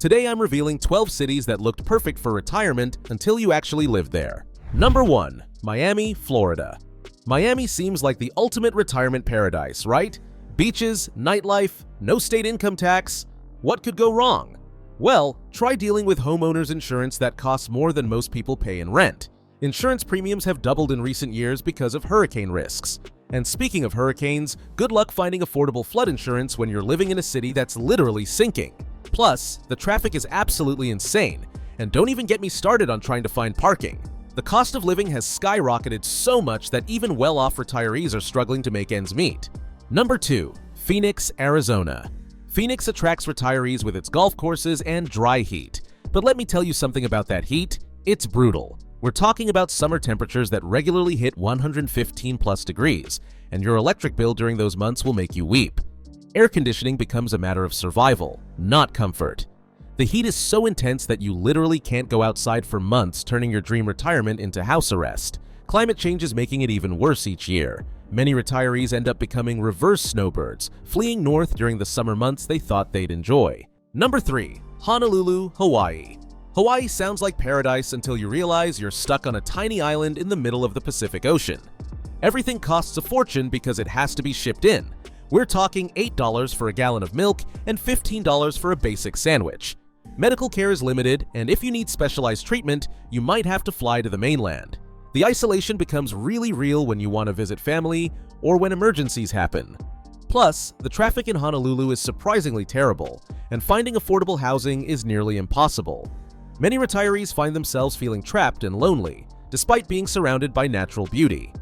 Today I'm revealing 12 cities that looked perfect for retirement until you actually lived there. Number 1. Miami, Florida. Miami seems like the ultimate retirement paradise, right? Beaches, nightlife, no state income tax. What could go wrong? Well, try dealing with homeowners insurance that costs more than most people pay in rent. Insurance premiums have doubled in recent years because of hurricane risks. And speaking of hurricanes, good luck finding affordable flood insurance when you're living in a city that's literally sinking. Plus, the traffic is absolutely insane, and don't even get me started on trying to find parking. The cost of living has skyrocketed so much that even well-off retirees are struggling to make ends meet. Number 2. Phoenix, Arizona. Phoenix attracts retirees with its golf courses and dry heat. But let me tell you something about that heat. It's brutal. We're talking about summer temperatures that regularly hit 115+ degrees, and your electric bill during those months will make you weep. Air conditioning becomes a matter of survival, not comfort. The heat is so intense that you literally can't go outside for months, turning your dream retirement into house arrest. Climate change is making it even worse each year. Many retirees end up becoming reverse snowbirds, fleeing north during the summer months they thought they'd enjoy. Number 3. Honolulu, Hawaii. Hawaii sounds like paradise until you realize you're stuck on a tiny island in the middle of the Pacific Ocean. Everything costs a fortune because it has to be shipped in. We're talking $8 for a gallon of milk and $15 for a basic sandwich. Medical care is limited, and if you need specialized treatment, you might have to fly to the mainland. The isolation becomes really real when you want to visit family or when emergencies happen. Plus, the traffic in Honolulu is surprisingly terrible, and finding affordable housing is nearly impossible. Many retirees find themselves feeling trapped and lonely, despite being surrounded by natural beauty.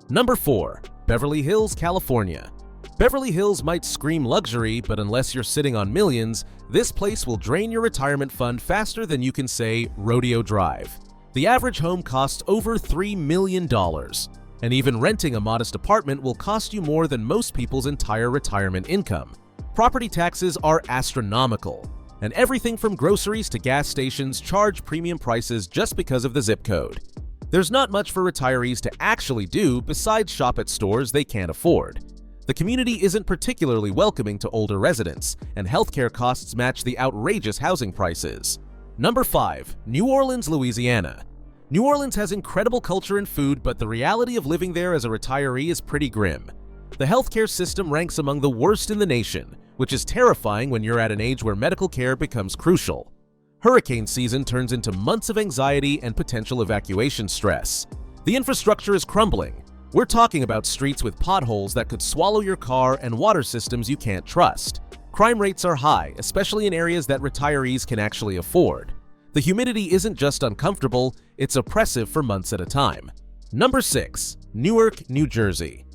Number 4. Beverly Hills, California. Beverly Hills might scream luxury, but unless you're sitting on millions, this place will drain your retirement fund faster than you can say Rodeo Drive. The average home costs over $3 million, and even renting a modest apartment will cost you more than most people's entire retirement income. Property taxes are astronomical, and everything from groceries to gas stations charge premium prices just because of the zip code. There's not much for retirees to actually do besides shop at stores they can't afford. The community isn't particularly welcoming to older residents, and healthcare costs match the outrageous housing prices. Number 5. New Orleans, Louisiana. New Orleans has incredible culture and food, but the reality of living there as a retiree is pretty grim. The healthcare system ranks among the worst in the nation, which is terrifying when you're at an age where medical care becomes crucial. Hurricane season turns into months of anxiety and potential evacuation stress. The infrastructure is crumbling. We're talking about streets with potholes that could swallow your car and water systems you can't trust. Crime rates are high, especially in areas that retirees can actually afford. The humidity isn't just uncomfortable, it's oppressive for months at a time. Number 6. Newark, New Jersey.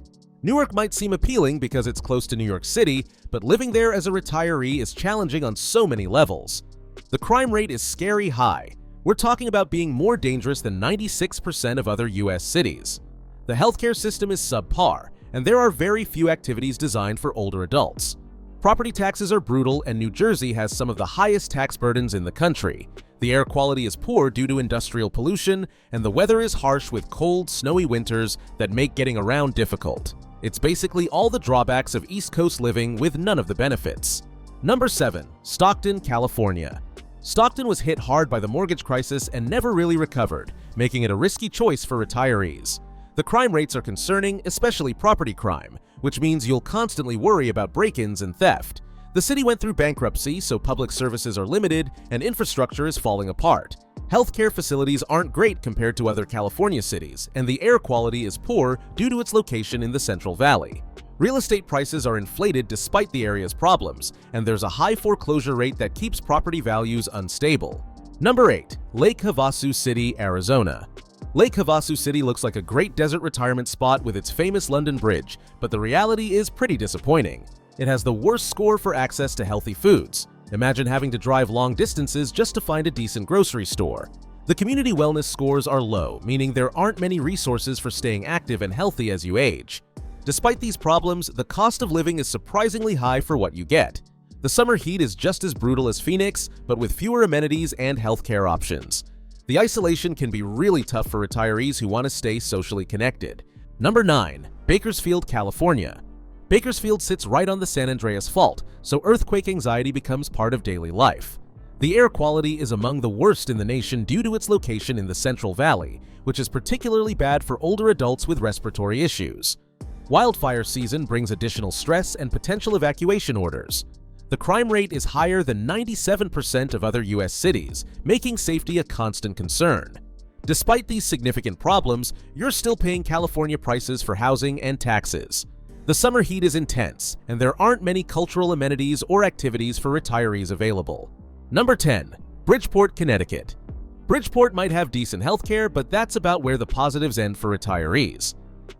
Newark might seem appealing because it's close to New York City, but living there as a retiree is challenging on so many levels. The crime rate is scary high. We're talking about being more dangerous than 96% of other US cities. The healthcare system is subpar, and there are very few activities designed for older adults. Property taxes are brutal, and New Jersey has some of the highest tax burdens in the country. The air quality is poor due to industrial pollution, and the weather is harsh with cold, snowy winters that make getting around difficult. It's basically all the drawbacks of East Coast living with none of the benefits. Number 7. Stockton, California. Stockton was hit hard by the mortgage crisis and never really recovered, making it a risky choice for retirees. The crime rates are concerning, especially property crime, which means you'll constantly worry about break-ins and theft. The city went through bankruptcy, so public services are limited and infrastructure is falling apart. Healthcare facilities aren't great compared to other California cities, and the air quality is poor due to its location in the Central Valley. Real estate prices are inflated despite the area's problems, and there's a high foreclosure rate that keeps property values unstable. Number 8. Lake Havasu City, Arizona. Lake Havasu City looks like a great desert retirement spot with its famous London Bridge, but the reality is pretty disappointing. It has the worst score for access to healthy foods. Imagine having to drive long distances just to find a decent grocery store. The community wellness scores are low, meaning there aren't many resources for staying active and healthy as you age. Despite these problems, the cost of living is surprisingly high for what you get. The summer heat is just as brutal as Phoenix, but with fewer amenities and healthcare options. The isolation can be really tough for retirees who want to stay socially connected. Number 9. Bakersfield, California. Bakersfield sits right on the San Andreas Fault, so earthquake anxiety becomes part of daily life. The air quality is among the worst in the nation due to its location in the Central Valley, which is particularly bad for older adults with respiratory issues. Wildfire season brings additional stress and potential evacuation orders. The crime rate is higher than 97% of other U.S. cities, making safety a constant concern. Despite these significant problems, you're still paying California prices for housing and taxes. The summer heat is intense, and there aren't many cultural amenities or activities for retirees available. Number 10. Bridgeport, Connecticut. Bridgeport might have decent healthcare, but that's about where the positives end for retirees.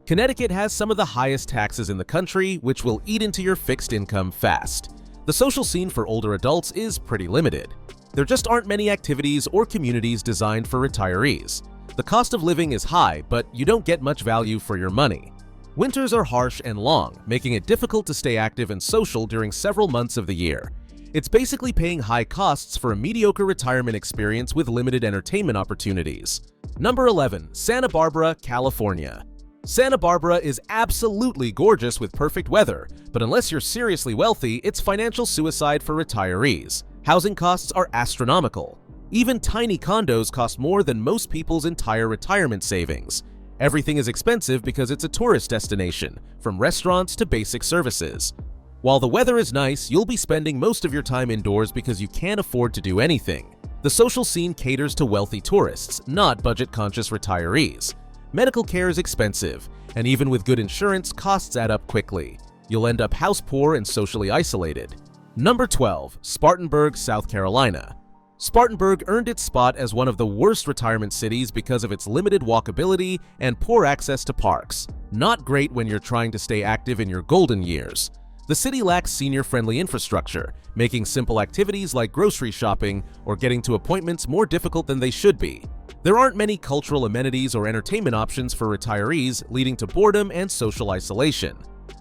Connecticut has some of the highest taxes in the country, which will eat into your fixed income fast. The social scene for older adults is pretty limited. There just aren't many activities or communities designed for retirees. The cost of living is high, but you don't get much value for your money. Winters are harsh and long, making it difficult to stay active and social during several months of the year. It's basically paying high costs for a mediocre retirement experience with limited entertainment opportunities. Number 11. Santa Barbara, California. Santa Barbara is absolutely gorgeous with perfect weather, but unless you're seriously wealthy, it's financial suicide for retirees. Housing costs are astronomical. Even tiny condos cost more than most people's entire retirement savings. Everything is expensive because it's a tourist destination, from restaurants to basic services. While the weather is nice, you'll be spending most of your time indoors because you can't afford to do anything. The social scene caters to wealthy tourists, not budget-conscious retirees. Medical care is expensive, and even with good insurance, costs add up quickly. You'll end up house poor and socially isolated. Number 12. Spartanburg, South Carolina. Spartanburg earned its spot as one of the worst retirement cities because of its limited walkability and poor access to parks. Not great when you're trying to stay active in your golden years. The city lacks senior-friendly infrastructure, making simple activities like grocery shopping or getting to appointments more difficult than they should be. There aren't many cultural amenities or entertainment options for retirees, leading to boredom and social isolation.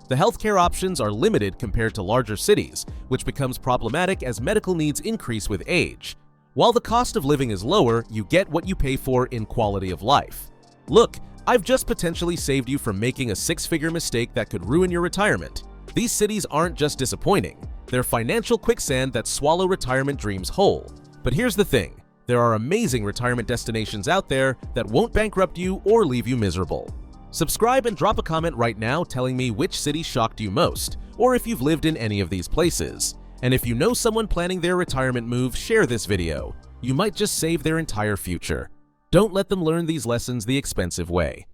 The healthcare options are limited compared to larger cities, which becomes problematic as medical needs increase with age. While the cost of living is lower, you get what you pay for in quality of life. Look, I've just potentially saved you from making a six-figure mistake that could ruin your retirement. These cities aren't just disappointing, they're financial quicksand that swallow retirement dreams whole. But here's the thing, there are amazing retirement destinations out there that won't bankrupt you or leave you miserable. Subscribe and drop a comment right now telling me which city shocked you most, or if you've lived in any of these places. And if you know someone planning their retirement move, share this video. You might just save their entire future. Don't let them learn these lessons the expensive way.